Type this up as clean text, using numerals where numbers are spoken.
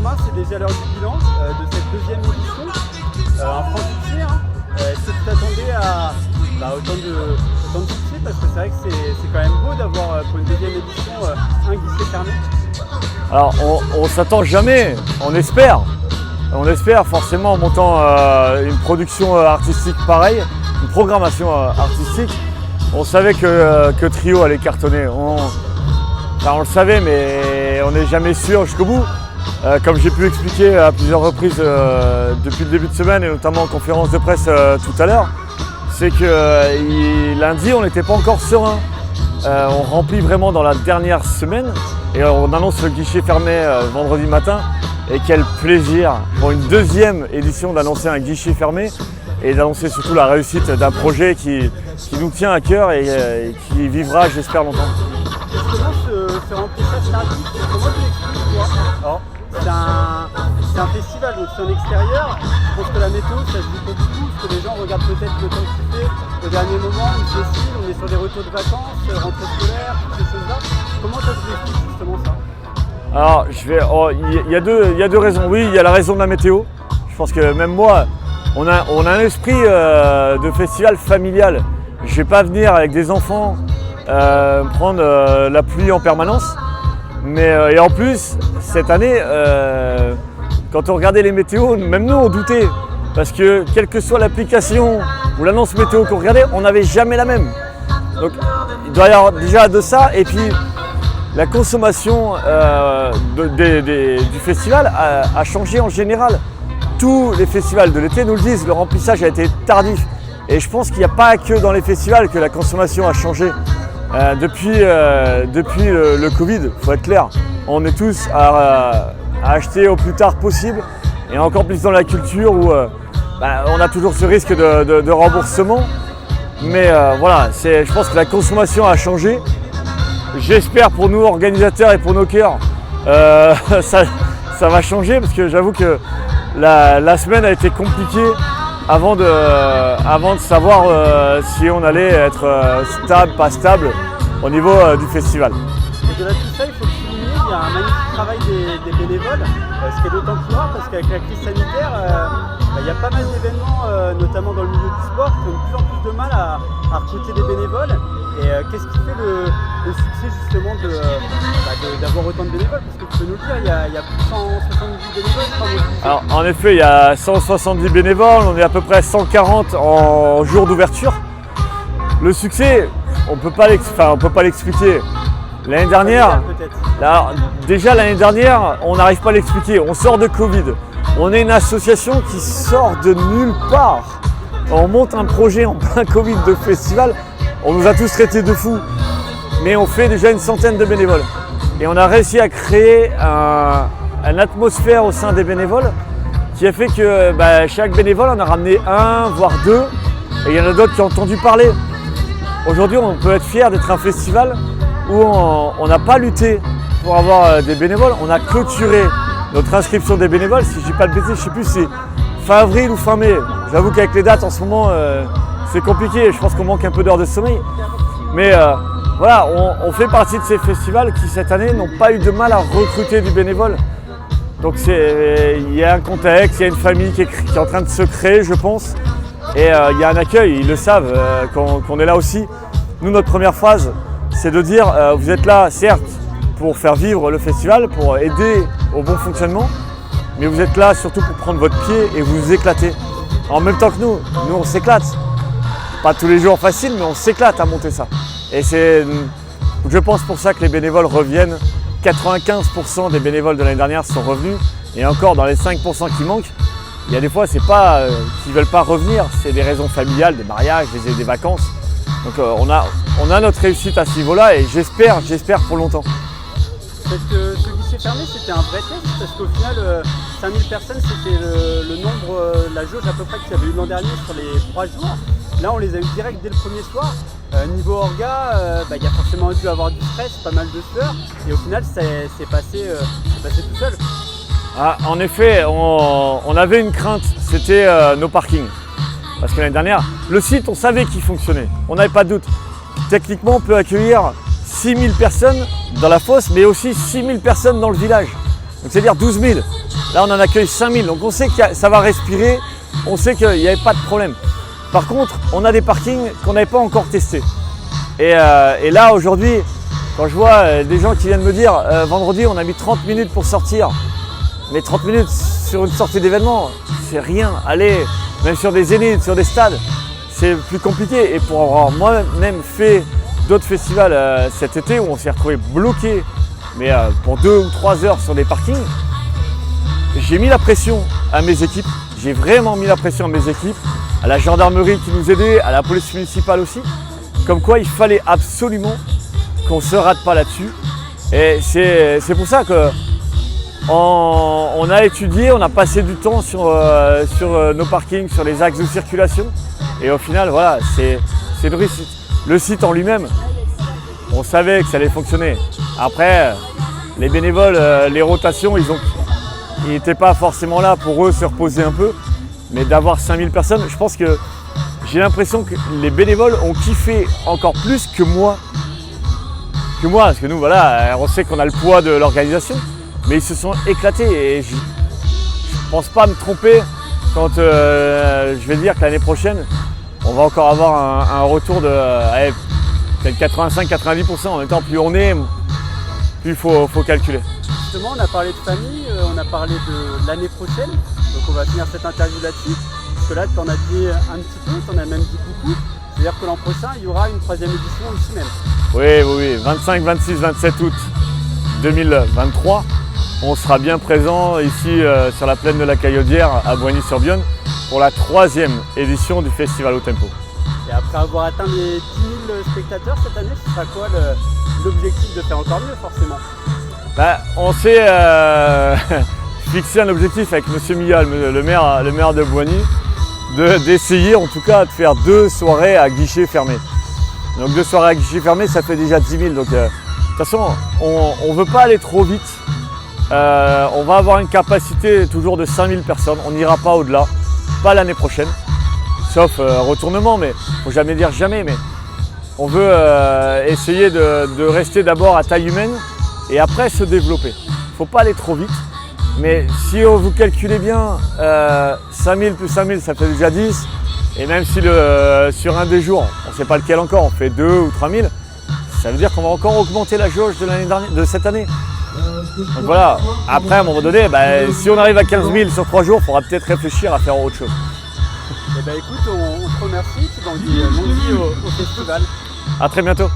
Romain, c'est déjà l'heure du bilan de cette deuxième édition. Un franc succès, hein. Est-ce que tu t'attendais à autant de succès? Parce que c'est vrai que c'est quand même beau d'avoir pour une deuxième édition un guichet fermé. Alors on s'attend jamais, on espère. On espère forcément en montant une production artistique pareille, une programmation artistique. On savait que Trio allait cartonner. On le savait, mais on n'est jamais sûr jusqu'au bout. Comme j'ai pu expliquer à plusieurs reprises depuis le début de semaine, et notamment en conférence de presse tout à l'heure, c'est que lundi, on n'était pas encore serein. On remplit vraiment dans la dernière semaine et on annonce le guichet fermé vendredi matin. Et quel plaisir pour une deuxième édition d'annoncer un guichet fermé et d'annoncer surtout la réussite d'un projet qui nous tient à cœur et qui vivra, j'espère, longtemps. Justement, ce remplissage tardif, comment tu l'expliques, toi? Alors, c'est un festival, donc c'est en extérieur. Je pense que la météo, ça se joue pas du tout, parce que les gens regardent peut-être le temps qu'il fait au dernier moment, il se décide, on est sur des retours de vacances, rentrée scolaire, toutes ces choses-là. Comment toi tu expliques justement ça? Alors, il y a deux raisons. Oui, il y a la raison de la météo. Je pense que même moi, on a un esprit de festival familial. Je ne vais pas venir avec des enfants prendre la pluie en permanence. Mais et en plus, cette année, quand on regardait les météos, même nous on doutait. Parce que quelle que soit l'application ou l'annonce météo qu'on regardait, on n'avait jamais la même. Donc il doit y avoir déjà de ça. Et puis la consommation du festival a changé en général. Tous les festivals de l'été nous le disent, le remplissage a été tardif. Et je pense qu'il n'y a pas que dans les festivals que la consommation a changé. Depuis le Covid, il faut être clair, on est tous à acheter au plus tard possible. Et encore plus dans la culture où on a toujours ce risque de remboursement. Mais voilà, je pense que la consommation a changé. J'espère pour nous organisateurs et pour nos cœurs, ça va changer parce que j'avoue que la semaine a été compliquée avant de savoir si on allait être stable, pas stable au niveau du festival. Au-delà de tout ça, il faut le souligner, il y a un magnifique travail des bénévoles, ce qui est d'autant plus rare parce qu'avec la crise sanitaire, il y a pas mal d'événements, notamment dans le milieu du sport, qui ont de plus en plus de mal à recruter des bénévoles. Et qu'est-ce qui fait le succès justement d'avoir autant de bénévoles? Parce que tu peux nous le dire, il y a plus de 170 bénévoles, je crois. Alors, en effet, il y a 170 bénévoles, on est à peu près 140 en jour d'ouverture. Le succès, on ne peut pas l'expliquer. L'année dernière, l'année dernière, on n'arrive pas à l'expliquer. On sort de Covid. On est une association qui sort de nulle part. On monte un projet en plein Covid de festival. On nous a tous traités de fous. Mais on fait déjà une centaine de bénévoles. Et on a réussi à créer une atmosphère au sein des bénévoles qui a fait que chaque bénévole en a ramené un, voire deux. Et il y en a d'autres qui ont entendu parler. Aujourd'hui, on peut être fier d'être un festival où on n'a pas lutté pour avoir des bénévoles. On a clôturé notre inscription des bénévoles. Si je ne dis pas de bêtises, je ne sais plus si c'est fin avril ou fin mai. J'avoue qu'avec les dates en ce moment, c'est compliqué. Je pense qu'on manque un peu d'heures de sommeil. Mais voilà, on fait partie de ces festivals qui cette année n'ont pas eu de mal à recruter du bénévole. Donc il y a un contexte, il y a une famille qui est en train de se créer, je pense. Et il y a un accueil, ils le savent, qu'on est là aussi. Nous, notre première phrase, c'est de dire vous êtes là, certes, pour faire vivre le festival, pour aider au bon fonctionnement, mais vous êtes là surtout pour prendre votre pied et vous éclater. En même temps que nous on s'éclate. Pas tous les jours facile, mais on s'éclate à monter ça. Et c'est, je pense, pour ça que les bénévoles reviennent. 95% des bénévoles de l'année dernière sont revenus. Et encore, dans les 5% qui manquent, il y a des fois, c'est pas qu'ils ne veulent pas revenir, c'est des raisons familiales, des mariages, des vacances. Donc on a notre réussite à ce niveau-là et j'espère pour longtemps. Ce guichet fermé, c'était un vrai test parce qu'au final, 5000 personnes, c'était le nombre, la jauge à peu près qu'il y avait eu l'an dernier sur les 3 jours. Là, on les a eu direct dès le premier soir. Niveau orga, il y a forcément dû avoir du stress, pas mal de sueur. Et au final, c'est passé tout seul. Ah, en effet, on avait une crainte, c'était nos parkings. Parce que l'année dernière, le site, on savait qu'il fonctionnait. On n'avait pas de doute. Techniquement, on peut accueillir 6000 personnes dans la fosse, mais aussi 6000 personnes dans le village. Donc c'est-à-dire 12 000. Là, on en accueille 5000. Donc, on sait que ça va respirer. On sait qu'il n'y avait pas de problème. Par contre, on a des parkings qu'on n'avait pas encore testés. Et là, aujourd'hui, quand je vois des gens qui viennent me dire vendredi, on a mis 30 minutes pour sortir. Mais 30 minutes sur une sortie d'événement, c'est rien. Allez, même sur des zéniths, sur des stades, c'est plus compliqué. Et pour avoir moi-même fait d'autres festivals cet été où on s'est retrouvé bloqué, mais pour 2 ou 3 heures sur des parkings, j'ai mis la pression à mes équipes. J'ai vraiment mis la pression à mes équipes, à la gendarmerie qui nous aidait, à la police municipale aussi. Comme quoi il fallait absolument qu'on ne se rate pas là-dessus. Et c'est pour ça que on a étudié, on a passé du temps sur nos parkings, sur les axes de circulation. Et au final, voilà, c'est le site en lui-même. On savait que ça allait fonctionner. Après, les bénévoles, les rotations, ils n'étaient pas forcément là pour eux se reposer un peu. Mais d'avoir 5000 personnes, je pense que j'ai l'impression que les bénévoles ont kiffé encore plus que moi. Parce que nous, voilà, on sait qu'on a le poids de l'organisation. Mais ils se sont éclatés et je ne pense pas me tromper quand je vais dire que l'année prochaine, on va encore avoir un retour de peut-être 85-90%. En même temps, plus on est, plus il faut calculer. Justement, on a parlé de famille, on a parlé de l'année prochaine. Donc on va finir cette interview là-dessus. Parce que là, tu en as dit un petit peu, tu en as même dit beaucoup. C'est-à-dire que l'an prochain, il y aura une 3e édition ici même. Oui. 25, 26, 27 août 2023. On sera bien présent ici sur la plaine de la Caillaudière à Boigny-sur-Bionne pour la 3e édition du Festival au Tempo. Et après avoir atteint les 10 000 spectateurs cette année, ce sera quoi l'objectif de faire encore mieux forcément? On s'est fixé un objectif avec M. Millal, le maire de Boigny, d'essayer en tout cas de faire 2 soirées à guichet fermé. Donc 2 soirées à guichet fermé, ça fait déjà 10 000. Donc de toute façon, on ne veut pas aller trop vite. On va avoir une capacité toujours de 5000 personnes. On n'ira pas au-delà, pas l'année prochaine, sauf retournement, mais il ne faut jamais dire jamais. Mais on veut essayer de rester d'abord à taille humaine et après se développer. Il ne faut pas aller trop vite. Mais si vous calculez bien, 5000 plus 5000, ça fait déjà 10. Et même si sur un des jours, on ne sait pas lequel encore, on fait 2 ou 3000, ça veut dire qu'on va encore augmenter la jauge de cette année. Donc voilà, après à un moment donné, si on arrive à 15 000 sur 3 jours, il faudra peut-être réfléchir à faire autre chose. Écoute, on te remercie, Tanguy, au festival. À très bientôt.